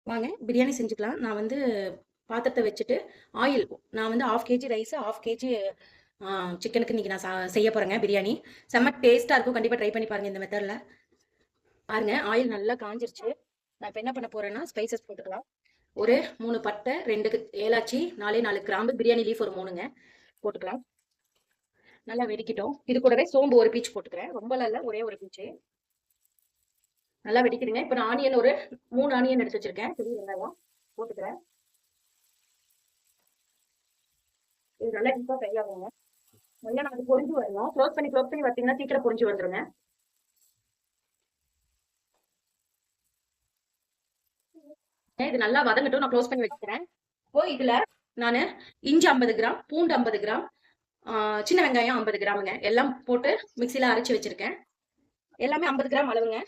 வாங்க பிரியாணி செஞ்சுக்கலாம். நான் வந்து பாத்திரத்த வச்சுட்டு, ஆயில் நான் வந்து 1/2 கேஜி ரைஸ், 1/2 கேஜி சிக்கனுக்கு இன்னைக்கு நான் செய்ய போறேங்க பிரியாணி. செம்ம டேஸ்ட்டா இருக்கும். கண்டிப்பா ட்ரை பண்ணி பாருங்க இந்த மெத்தட்ல. பாருங்க ஆயில் நல்லா காஞ்சிருச்சு. நான் இப்ப என்ன பண்ண போறேன்னா, ஸ்பைசஸ் போட்டுக்கலாம். ஒரு 3 பட்டை, 2 ஏலாச்சி, 4 கிராம்பு, பிரியாணி லீஃப் ஒரு 3ங்க போட்டுக்கலாம். நல்லா வெடிக்கட்டும். இது கூடவே சோம்பு ஒரு பீச் போட்டுக்கிறேன். ரொம்பலாம் இல்ல, ஒரே ஒரு பீச்சு. நல்லா வெடிக்குதுங்க. இப்ப நான் ஆனியன் ஒரு 3 ஆனியன் எடுத்து வச்சிருக்கேன். பெரிய வெங்காயம் போட்டுக்கிறேன். இது நல்லா டீப்பா ஃப்ரை ஆகுங்க. நல்லா நமக்கு பொரிஞ்சு வரணும். க்ளோஸ் பண்ணி வச்சீங்கன்னா சீக்கிரம் பொரிஞ்சு வந்துருங்க. இது நல்லா வதங்கட்டும். நான் க்ளோஸ் பண்ணி வச்சுக்கிறேன். இப்போ இதுல நானு இஞ்சி 50 கிராம், பூண்டு 50 கிராம், சின்ன வெங்காயம் 50 கிராமுங்க எல்லாம் போட்டு மிக்சியில அரைச்சு வச்சிருக்கேன். எல்லாமே 50 கிராம் அளவுங்க.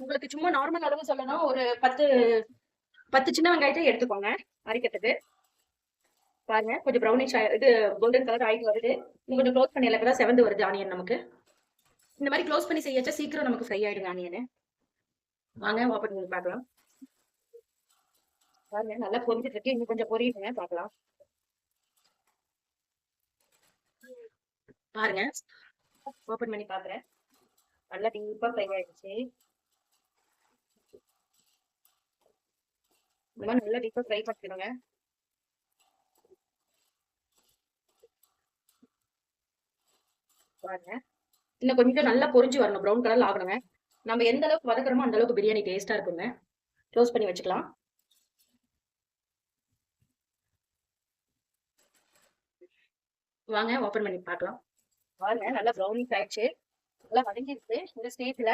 உங்களுக்கு சும்மா நார்மல் அளவு சொல்லணும், ஒரு 10 சின்ன வெங்காயத்தை எடுத்துக்கோங்க அரைக்கிறதுக்கு. பாருங்க கொஞ்சம் ப்ரௌனிஷ் இது கோல்டன் கலர் ஆயிட்டு வருது. இன்னும் கொஞ்சம் க்ளோஸ் பண்ணி எல்லாம் செவந்து வருது ஆனியன் நமக்கு. இந்த மாதிரி க்ளோஸ் பண்ணி செய்யச்சா சீக்கிரம் நமக்கு ஃப்ரை ஆயிடுங்க ஆனியன். வாங்க ஓப்பன் பண்ணி பார்க்கலாம். பாருங்க நல்லா பொரிஞ்சிட்டு இருக்கு. இன்னும் கொஞ்சம் பொரியுதுங்க, பார்க்கலாம். பாருங்க ஓபன் பண்ணி பாக்குறேன். நல்லா டீப்பா ஃப்ரை ஆயிடுச்சு. இந்த மாதிரி நல்லா டீப்பா ஃப்ரை பண்ணிக்கணுங்க. பாருங்க இன்னும் கொஞ்சம் நல்லா பொரிஞ்சு வரணும், ப்ரௌன் கலர்ல ஆகணுங்க. நம்ம எந்த அளவுக்கு வதக்குறோமோ அந்த அளவுக்கு பிரியாணி டேஸ்டா இருக்குங்க. க்ளோஸ் பண்ணி வச்சுக்கலாம். வாங்க ஓபன் பண்ணி பார்க்கலாம். பாருங்க நல்லா ப்ரௌனிஷ் ஆயிடுச்சு. நல்லா வதங்கிடுச்சு. இந்த ஸ்டேஜ்ல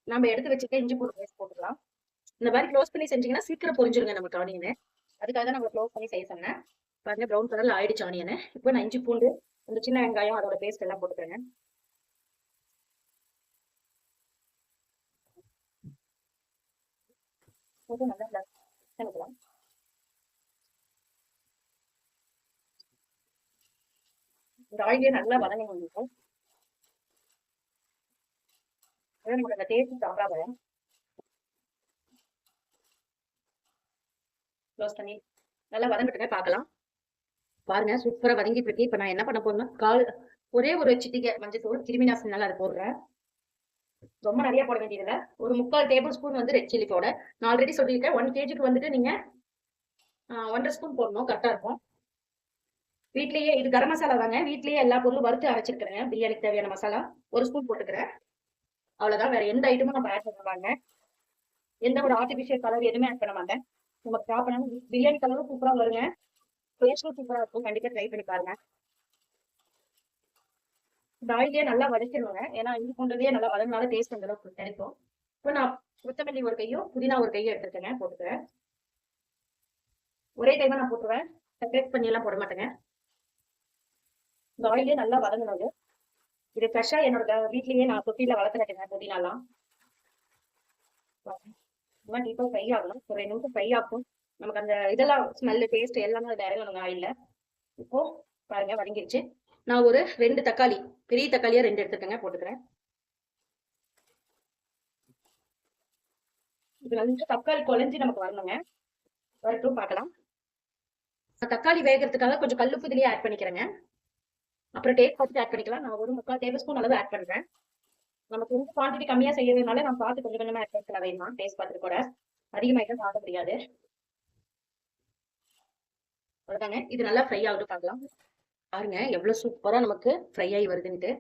நம்ம எடுத்து வச்சுக்க இஞ்சி பூண்டு பேஸ்ட் போட்டுக்கலாம். இந்த மாதிரி க்ளோஸ் பண்ணி செஞ்சீங்கன்னா சீக்கிரம் பொரிஞ்சிருங்க நமக்கு ஆனியனு. அதுக்காக தான் நம்ம க்ளோஸ் பண்ணி செய்ய சொன்னேன். பாருங்க ப்ரௌன் கலர்ல ஆயிடுச்சு ஆனியனு. இப்போ நான் இஞ்சி பூண்டு, இந்த சின்ன வெங்காயம் அதோட பேஸ்ட் எல்லாம் போட்டுக்கிறேங்க. போட்டு நல்லா வதக்கலாம். இந்த ஆயிலே நல்லா வதங்கணும். நமக்கு அந்த டேஸ்ட் சாப்பிடாத க்ளோஸ் பண்ணி நல்லா வதங்கிட்டுங்க, பார்க்கலாம். பாருங்க சூப்பரா வதங்கிட்டு இருக்கு. இப்ப நான் என்ன பண்ண போறேன்னா, ஒரே ஒரு சிட்டிகை மஞ்சத்தூள், கிருமி நாசினியால அதை போடுறேன். ரொம்ப நிறைய போட வேண்டியதில்ல. ஒரு 3/4 டேபிள் ஸ்பூன் வந்து ரெட் சில்லி பவுடர். நான் ஆல்ரெடி சொல்லியிருக்கேன், 1 கேஜிக்கு வந்துட்டு நீங்க 1.5 ஸ்பூன் போடணும், கரெக்டா இருக்கும். வீட்லயே இது கரம் மசாலா தாங்க. வீட்லயே எல்லா பொருளும் வறுத்து அரைச்சிருக்கிறேன். பிரியாணிக்கு தேவையான மசாலா 1 ஸ்பூன் போட்டுக்கிறேன். அவ்வளவுதான். வேற எந்த ஐட்டமும் நம்ம ஆட் பண்ண மாட்டேன். எந்த ஒரு ஆர்டிபிஷியல் கலர் எதுவுமே ஆட் பண்ண மாட்டேன். நமக்கு சாப்பிடணும் பிரியாணி கலரும் சூப்பரா வருங்க. டேஸ்டும் சூப்பரா இருக்கும். கண்டிப்பா ட்ரை பண்ணி பாருங்க. இந்த ஆயிலே நல்லா வதக்கிடுவாங்க. ஏன்னா இஞ்சி பூண்டுலயே நல்லா வதங்கினால டேஸ்ட் அந்த அளவுக்கு கிடைக்கும். இப்போ நான் கொத்தமல்லி ஒரு கையும், புதினா ஒரு கையும் எடுத்துருக்கேங்க, போட்டுக்கிறேன். ஒரே டைமா நான் போட்டுருவேன். செப்பரேட் பண்ணி எல்லாம் போட மாட்டேங்க. இந்த ஆயிலே நல்லா வதங்கணும். இது ஃப்ரெஷ்ஷா என்னோட வீட்லயே நான் தொட்டியில வளர்த்துறேங்க புதினாலாம். இந்த மாதிரி டீப்பா ஃப்ரை ஆகணும். ஒரு 2 நிமிஷம் ஃப்ரை ஆகும். நமக்கு அந்த இதெல்லாம் ஸ்மெல் டேஸ்ட் எல்லாமே அதுல இறங்கணுங்க ஆயில்ல. இப்போ பாருங்க வதங்கிருச்சு. நான் ஒரு 2 தக்காளி, பெரிய தக்காளியா 2 எடுத்துக்கங்க, போட்டுக்கிறேன். இது வந்து தக்காளி குழஞ்சி நமக்கு வரணுங்க. வரட்டும் பார்க்கலாம். தக்காளி வேகிறதுக்காக கொஞ்சம் கல்லுப்பு இதுலயே ஆட் பண்ணிக்கிறேங்க. அப்புறம் டேஸ்ட் பார்த்துட்டு ஆட் பண்ணிக்கலாம். நான் ஒரு 3/4 டேபிள் ஸ்பூன் அளவு ஆட் பண்றேன். நமக்கு வந்து குவான்டிட்டி கம்மியா செய்யறதுனால நான் பார்த்து கொஞ்சம் கொஞ்சமா ஆட் பண்ணிக்கலாம். வேணுமா டேஸ்ட் பார்த்துட்டு கூட அதிகமாயிட்டா சாப்பிட முடியாது. அவ்வளவுதாங்க. இது நல்லா ஃப்ரை ஆகுது, பார்க்கலாம். பாருங்க எவ்வளவு சூப்பரா நமக்கு ஃப்ரை ஆகி வருதுன்ட்டு.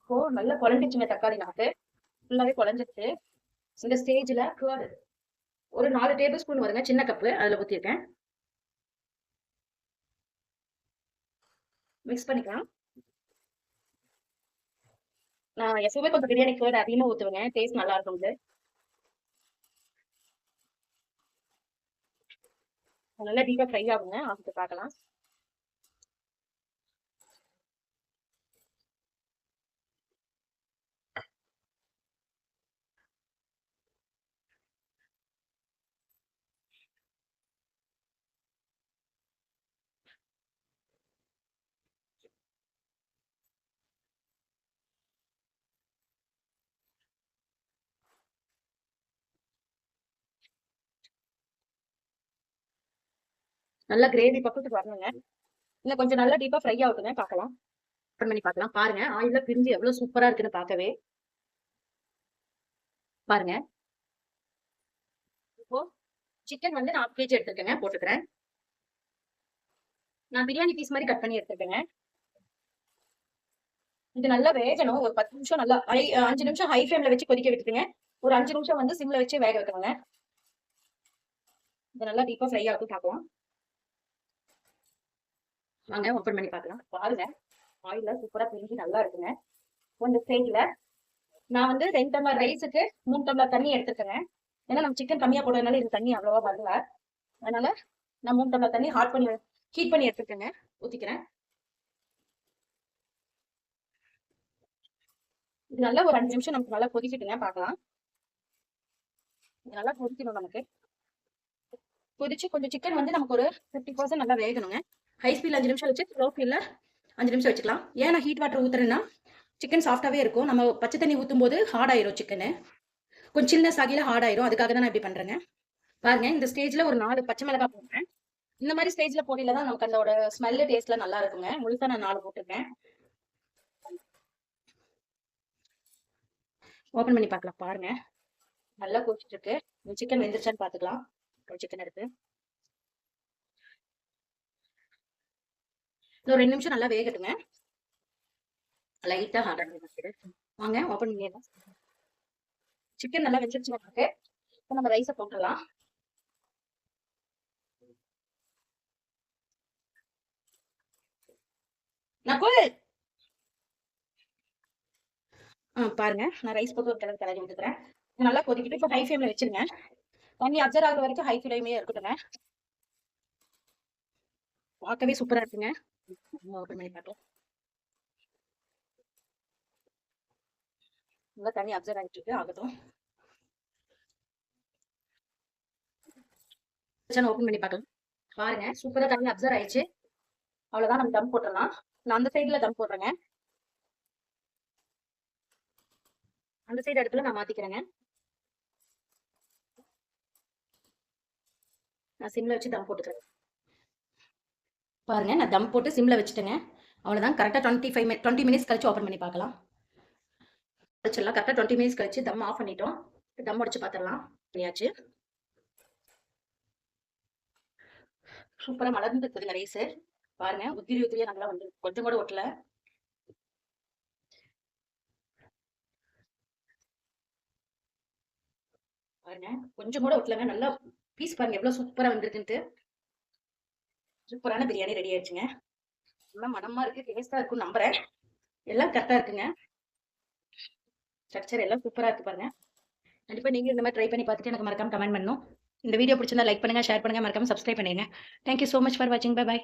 இப்போ நல்லா குழஞ்சிச்சுங்க தக்காளி நமக்கு. ஃபுல்லாவே குழஞ்சிச்சு. இந்த ஸ்டேஜ்ல கர்ட் ஒரு 4 டேபிள் ஸ்பூன் வருங்க, சின்ன கப்பு, அதுல ஊத்திருக்கேன். மிக்ஸ் பண்ணிக்கலாம். நான் எப்பவுமே கொஞ்சம் பிரியாணி கர்ட் அதிகமா ஊத்துவேங்க, டேஸ்ட் நல்லா இருக்கும். நல்லா டீப்பா ஃப்ரை ஆகுங்க. ஆகிட்டு பார்க்கலாம். நல்லா கிரேவி பக்கத்துக்கு வரணுங்க. இன்னும் கொஞ்சம் நல்லா டீப்பா ஃப்ரை ஆகுதுங்க, பார்க்கலாம். ஓப்பன் பண்ணி பார்க்கலாம். பாருங்க ஆயில்ல பிரிஞ்சு எவ்வளவு சூப்பரா இருக்குன்னு பார்க்கவே. பாருங்க. இப்போ சிக்கன் வந்து நான் 1/2 கேஜி எடுத்துருக்கேங்க, போட்டுக்கிறேன். நான் பிரியாணி பீஸ் மாதிரி கட் பண்ணி எடுத்துருக்கேங்க. இது நல்லா வேகணும். ஒரு 10 நிமிஷம் நல்லா 5 நிமிஷம் ஹை ஃப்ளேம்ல வச்சு கொதிக்க விட்டுருங்க. ஒரு 5 நிமிஷம் வந்து சிம்ல வச்சு வேக வைக்கணுங்க. இது நல்லா டீப்பா ஃப்ரை ஆகும், பார்க்கலாம். வாங்க ஓப்பன் பண்ணி பார்க்கலாம். பாருங்க ஆயில்ல சூப்பரா பிரிஞ்சு நல்லா இருக்குங்க. இந்த ஸ்டேஜ்ல நான் வந்து 2 டம்ளர் ரைஸுக்கு 3 டம்ளர் தண்ணி எடுத்துக்கிறேன். ஏன்னா நம்ம சிக்கன் கம்மியா போடுறதுனால இது தண்ணி அவ்வளவா வரல. அதனால நான் 3 டம்ளர் தண்ணி ஹீட் பண்ணி எடுத்துக்கேங்க. ஊத்திக்கிறேன். இது நல்லா ஒரு 5 நிமிஷம் நமக்கு நல்லா கொதிக்கிட்டுங்க, பார்க்கலாம். இது நல்லா கொதிக்கணும் நமக்கு. கொதிச்சு கொஞ்சம் சிக்கன் வந்து நமக்கு ஒரு 50% நல்லா வேகணுங்க. ஹை ஸ்பீட்ல 5 நிமிஷம் வச்சு லோ ஸ்பீட்ல 5 நிமிஷம் வச்சுக்கலாம். ஏன் நான் ஹீட் வாட்டர் ஊத்துறேன்னா சிக்கன் சாஃப்டாவே இருக்கும். நம்ம பச்சை தண்ணி ஊத்தும் போது ஹார்ட் ஆயிரும் சிக்கனு. கொஞ்சம் சில்னஸ் ஆகில ஹார்ட் ஆயிரும். அதுக்காக தான் நான் இப்படி பண்றேங்க. பாருங்க இந்த ஸ்டேஜ்ல ஒரு 4 பச்சை மிளகாய் போடுறேன். இந்த மாதிரி ஸ்டேஜ்ல போடையில தான் நமக்கு அதோட ஸ்மெல்லு டேஸ்ட்ல நல்லா இருக்குங்க. முழுசா நான் 4 போட்டிருக்கேன். ஓபன் பண்ணி பார்க்கலாம். பாருங்க நல்லா கொதிச்சிட்டு இருக்கு. சிக்கன் வெந்துருச்சான்னு பாத்துக்கலாம். சிக்கன் எடுத்து ஒரு 2 நிமிஷம் நல்லா வேகட்டுங்க. லைட்டா ஹார்ட் ஆகிடுச்சு. வாங்க ஓபன் பண்ணிடலாம். சிக்கன் நல்லா வெந்துருச்சு நமக்கு. இப்போ நம்ம ரைஸை போட்டுடலாம். பாருங்க நான் ரைஸ் போட்டு ஒரு கிளறி விட்டுக்கிறேன். நல்லா கொதிக்கிட்டு இப்போ ஹை ஃப்ளேம்ல வச்சிருங்க. தண்ணி அப்சர்வ் ஆகுற வரைக்கும் ஹை ஃப்ளேமே இருக்கட்டுங்க. பார்க்கவே சூப்பரா இருக்குங்க. ஓபன் பண்ணி பார்க்கலாம். நல்லா தண்ணி அப்சர்வ் ஆகிட்டு இருக்கு, ஆகட்டும். ஓபன் பண்ணி பார்க்கலாம். பாருங்க சூப்பரா தண்ணி அப்சர்வ் ஆயிடுச்சு. அவ்வளவுதான், நம்ம தம் போட்டுடலாம். நான் அந்த சைடுல தம் போடுறேங்க. அந்த சைடு இடத்துல நான் மாத்திக்கிறேங்க. நான் சிம்ல வச்சு தம் போட்டுக்கிறேன். பாருங்க நான் தம் போட்டு சிம்ல வச்சுட்டேங்க. அவ்வளவுதான். கரெக்டா 20 மினிட்ஸ் கழிச்சு ஓபன் பண்ணி பார்க்கலாம். வச்சிடலாம். கரெக்டா 20 மினிட்ஸ் கழிச்சு தம் ஆஃப் பண்ணிட்டோம். தம் அடிச்சு பார்த்துடலாம். பண்ணியாச்சு. சூப்பரா மலர்ந்து இருக்குதுங்க ரைஸ். பாருங்க உதிரி உதிரியா நல்லா வந்து கொஞ்சம் கூட ஒட்டல. பாருங்க கொஞ்சம் கூட ஒட்டலங்க. நல்லா பீஸ் பாருங்க எவ்வளவு சூப்பரா வந்திருக்குன்ட்டு. சூப்பரான பிரியாணி ரெடி ஆயிடுச்சுங்க. நல்லா மனமா இருக்கு, டேஸ்டா இருக்கும் நம்புறேன். எல்லாம் கரெக்டா இருக்குங்க. ஸ்ட்ரக்சர் எல்லாம் சூப்பரா இருக்கு பாருங்க. கண்டிப்பா நீங்க இந்த மாதிரி ட்ரை பண்ணி பார்த்துட்டு எனக்கு மறக்காம கமெண்ட் பண்ணணும். இந்த வீடியோ பிடிச்சிருந்தா லைக் பண்ணுங்க, ஷேர் பண்ணுங்க, மறக்காம சப்ஸ்கிரைப் பண்ணிடுங்க. தேங்க்யூ ஸோ மச் ஃபார் வாட்சிங். Bye bye.